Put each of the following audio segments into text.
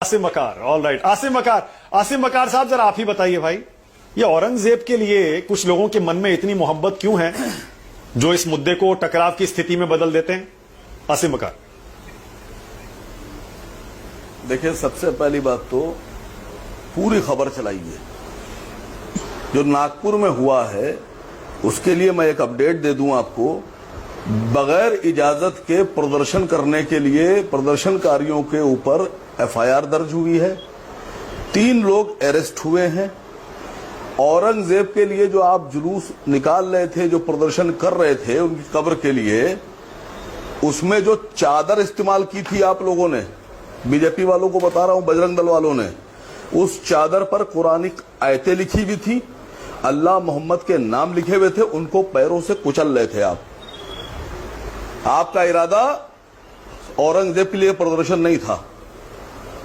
आसिम वकार, all right. Asim वकार साहब, जरा आप ही बताइए भाई, ये औरंगजेब के लिए कुछ लोगों के मन में इतनी मोहब्बत क्यों है जो इस मुद्दे को टकराव की स्थिति में बदल देते हैं? आसिम वकार। देखिए, सबसे पहली बात तो पूरी खबर चलाइए। जो नागपुर में हुआ है उसके लिए मैं एक अपडेट दे दूं आपको। बगैर इजाजत के प्रदर्शन करने के लिए प्रदर्शनकारियों के ऊपर एफआईआर दर्ज हुई है। 3 लोग अरेस्ट हुए हैं। औरंगजेब के लिए जो आप जुलूस निकाल रहे थे, जो प्रदर्शन कर रहे थे उनकी कब्र के लिए, उसमें जो चादर इस्तेमाल की थी आप लोगों ने, बीजेपी वालों को बता रहा हूं, बजरंग दल वालों ने, उस चादर पर कुरानिक आयतें लिखी हुई थी, अल्लाह मोहम्मद के नाम लिखे हुए थे। उनको पैरों से कुचल रहे थे आप। आपका इरादा औरंगजेब के लिए प्रदर्शन नहीं था।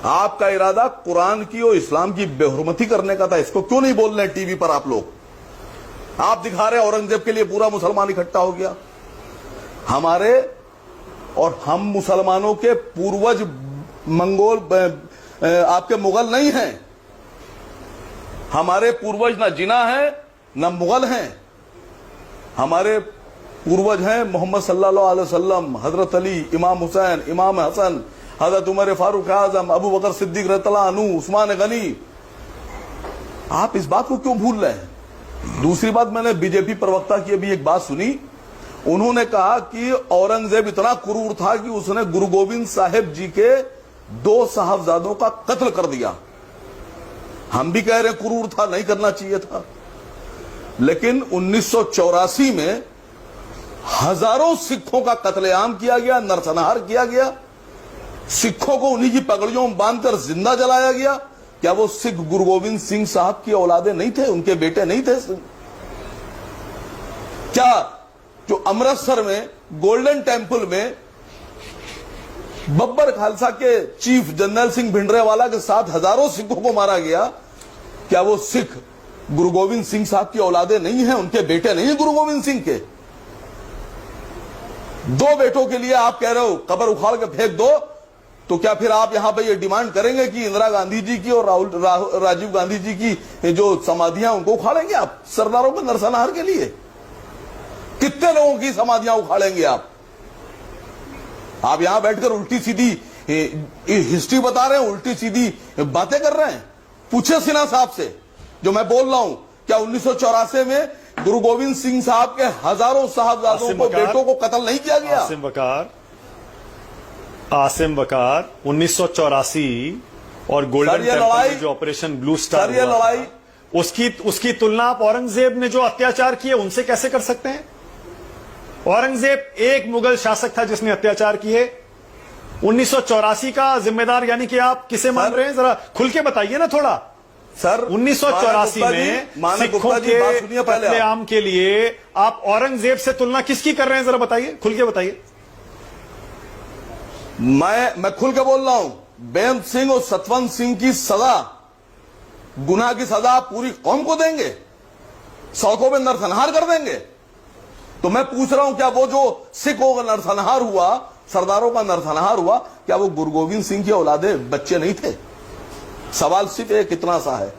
आपका इरादा कुरान की और इस्लाम की बेहुरमती करने का था। इसको क्यों नहीं बोल रहे टीवी पर आप लोग? आप दिखा रहे औरंगजेब के लिए पूरा मुसलमान इकट्ठा हो गया। हमारे और हम मुसलमानों के पूर्वज मंगोल आपके मुगल नहीं हैं। हमारे पूर्वज ना जिना है ना मुगल हैं। हमारे पूर्वज हैं मोहम्मद सल्लल्लाहु अलैहि वसल्लम, हजरत अली, इमाम हुसैन, इमाम हसन, हजरत उमर फारूक आजम, अबू बकर सिद्दीक रज़ियल्लाहु अन्हु, उस्मान गनी। आप इस बात को क्यों भूल रहे हैं? दूसरी बात, मैंने बीजेपी प्रवक्ता की अभी एक बात सुनी। उन्होंने कहा कि औरंगजेब इतना क्रूर था कि उसने गुरु गोविंद साहिब जी के 2 साहबजादों का कत्ल कर दिया। हम भी कह रहे हैं क्रूर था, नहीं करना चाहिए था। लेकिन 1984 में हजारों सिखों का कत्लेआम किया गया, नरसंहार किया गया। सिखों को उन्हीं की पगड़ियों में बांधकर जिंदा जलाया गया। क्या वो सिख गुरु गोविंद सिंह साहब की औलादे नहीं थे? उनके बेटे नहीं थे? क्या जो अमृतसर में गोल्डन टेंपल में बब्बर खालसा के चीफ जनरल सिंह भिंडरेवाला के साथ हजारों सिखों को मारा गया, क्या वो सिख गुरु गोविंद सिंह साहब की औलादे नहीं है? उनके बेटे नहीं है गुरु गोविंद सिंह के? 2 बेटों के लिए आप कह रहे हो कब्र उखाड़ के फेंक दो, तो क्या फिर आप यहां पे ये डिमांड करेंगे कि इंदिरा गांधी जी की और राजीव गांधी जी की जो समाधियां उनको उखाड़ेंगे आप सरदारों के नरसंहार के लिए? कितने लोगों की समाधियां उखाड़ेंगे आप? आप यहां बैठकर उल्टी सीधी हिस्ट्री बता रहे हैं, उल्टी सीधी बातें कर रहे हैं। पूछे सिन्हा साहब से जो मैं बोल रहा हूं, क्या 1984 में गुरु गोविंद सिंह साहब के हजारों साहबजादों को, बेटों को कत्ल नहीं किया गया? आसिम वकार 1984 और गोल्डन टेंपल में जो ऑपरेशन ब्लू स्टार, ये लड़ाई, उसकी तुलना आप औरंगजेब ने जो अत्याचार किए उनसे कैसे कर सकते हैं? औरंगजेब एक मुगल शासक था जिसने अत्याचार किए। 1984 का जिम्मेदार यानी कि आप किसे मान रहे हैं? जरा खुल के बताइए ना थोड़ा सर। 1984 में सिखों के कत्लेआम के लिए आप औरंगजेब से तुलना किसकी कर रहे हैं? जरा बताइए, खुल के बताइए। मैं खुल के बोल रहा हूं। बेअंत सिंह और सतवंत सिंह की सजा, गुनाह की सजा पूरी कौम को देंगे, सड़कों में नरसंहार कर देंगे। तो मैं पूछ रहा हूं, क्या वो जो सिखों का नरसंहार हुआ, सरदारों का नरसंहार हुआ, क्या वो गुरु गोविंद सिंह के औलादे बच्चे नहीं थे? सवाल सिर्फ एक इतना सा है।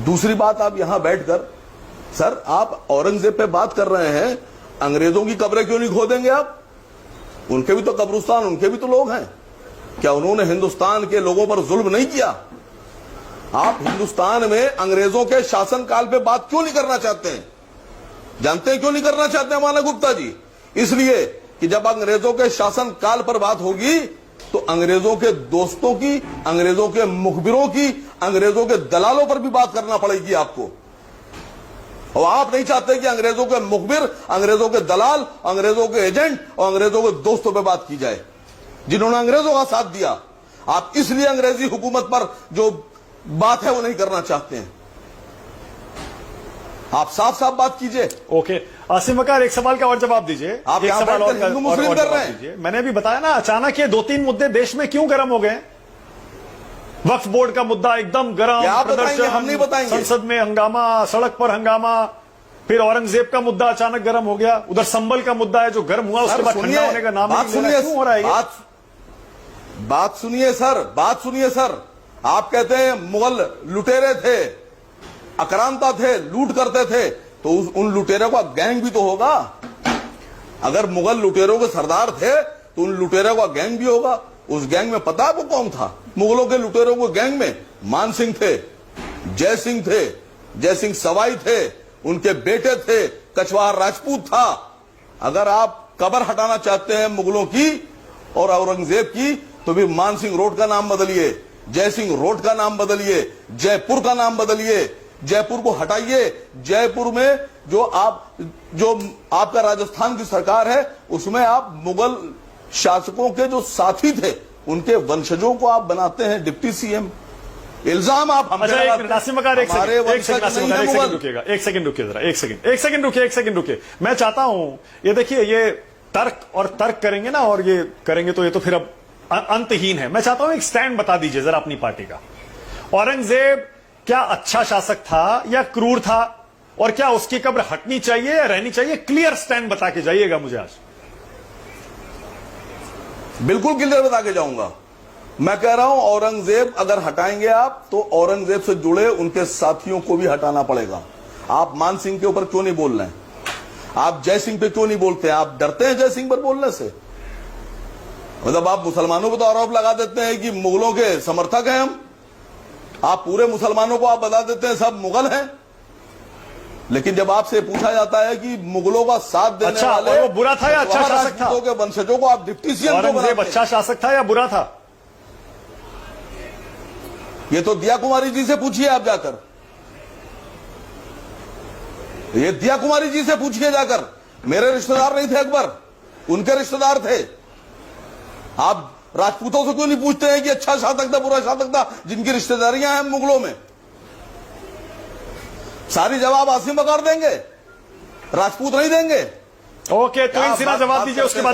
दूसरी बात, आप यहां बैठकर सर आप औरंगजेब पे बात कर रहे हैं, अंग्रेजों की कब्रें क्यों नहीं खोदेंगे आप? उनके भी तो कब्रिस्तान, उनके भी तो लोग हैं। क्या उन्होंने हिंदुस्तान के लोगों पर जुल्म नहीं किया? आप हिंदुस्तान में अंग्रेजों के शासनकाल पे बात क्यों नहीं करना चाहते हैं? जानते हैं क्यों नहीं करना चाहते हैं माना गुप्ता जी? इसलिए कि जब अंग्रेजों के शासनकाल पर बात होगी तो अंग्रेजों के दोस्तों की, अंग्रेजों के मुखबिरों की, अंग्रेजों के दलालों पर भी बात करना पड़ेगी आपको। और आप नहीं चाहते कि अंग्रेजों के मुखबिर, अंग्रेजों के दलाल, अंग्रेजों के एजेंट और अंग्रेजों के दोस्तों पे बात की जाए जिन्होंने अंग्रेजों का साथ दिया। आप इसलिए अंग्रेजी हुकूमत पर जो बात है वो नहीं करना चाहते हैं। आप साफ साफ बात कीजिए। ओके आसिम वकार, एक सवाल का और जवाब दीजिए। आप एक सवाल और हिंदू मुस्लिम कर रहे हैं। मैंने भी बताया ना, अचानक ये 2-3 मुद्दे देश में क्यों गर्म हो गए? वक्फ बोर्ड का मुद्दा एकदम गर्म, प्रदर्शन, हम नहीं बताएंगे। संसद में हंगामा, सड़क पर हंगामा, फिर औरंगजेब का मुद्दा अचानक गर्म हो गया। उधर संबल का मुद्दा है जो गर्म हुआ, उसके बाद ठंडा होने का नाम नहीं ले रहा। क्यों हो रहा है? बात सुनिए सर, बात सुनिए सर। आप कहते हैं मुगल लुटेरे थे, आक्रांता थे, लूट करते थे, तो उन लुटेरों का गैंग भी तो होगा। अगर मुगल लुटेरों के सरदार थे तो उन लुटेरों का गैंग भी होगा। उस गैंग में पता आपको कौन था? मुगलों के लुटेरों के गैंग में मान सिंह थे, जय सिंह थे, जय सिंह सवाई थे, उनके बेटे थे, कछवाहा राजपूत था। अगर आप कब्र हटाना चाहते हैं मुगलों की और औरंगजेब की, तो भी मान सिंह रोड का नाम बदलिए, जय सिंह रोड का नाम बदलिए, जयपुर का नाम बदलिए, जयपुर को हटाइए। जयपुर में जो आपका राजस्थान की सरकार है, उसमें आप मुगल शासकों के जो साथी थे, उनके वंशजों को आप बनाते हैं डिप्टी सीएम। इल्जाम आप हम अच्छा, एक नासिम बकार, एक सेकंड रुकिएगा, एक सेकंड रुकिए जरा, एक सेकंड रुकिए। मैं चाहता हूं, ये देखिए, ये तर्क करेंगे ना, और ये करेंगे तो ये तो फिर अब अंतहीन है। मैं चाहता हूं एक स्टैंड बता दीजिए जरा अपनी पार्टी का। औरंगजेब क्या अच्छा शासक था या क्रूर था, और क्या उसकी कब्र हटनी चाहिए या रहनी चाहिए? क्लियर स्टैंड बता के जाइएगा मुझे आज। बिल्कुल क्लियर बता के जाऊंगा। मैं कह रहा हूं औरंगजेब अगर हटाएंगे आप, तो औरंगजेब से जुड़े उनके साथियों को भी हटाना पड़ेगा। आप मान सिंह के ऊपर क्यों नहीं बोल रहे हैं? आप जय सिंह पे क्यों नहीं बोलते हैं? आप डरते हैं जय सिंह पर बोलने से? मतलब आप मुसलमानों को तो आरोप लगा देते हैं कि मुगलों के समर्थक हैं हम। आप पूरे मुसलमानों को आप बता देते हैं सब मुगल हैं। लेकिन जब आपसे पूछा जाता है कि मुगलों का साथ देने वाले, और वो बुरा था या अच्छा शासक था? के वंशजों को आप डिप्टी सीएम क्यों बनाते हैं? अच्छा शासक था या बुरा था? ये तो दिया कुमारी जी से पूछिए आप जाकर, ये दिया कुमारी जी से पूछिए जाकर। मेरे रिश्तेदार नहीं थे अकबर, उनके रिश्तेदार थे। आप राजपूतों से क्यों नहीं पूछते हैं कि अच्छा शासक था बुरा शासक था, जिनकी रिश्तेदारियां हैं मुगलों में? सारी जवाब आसिम बकार देंगे, राजपूत नहीं देंगे। ओके, तो इन सिरा जवाब दीजिए, उसके बाद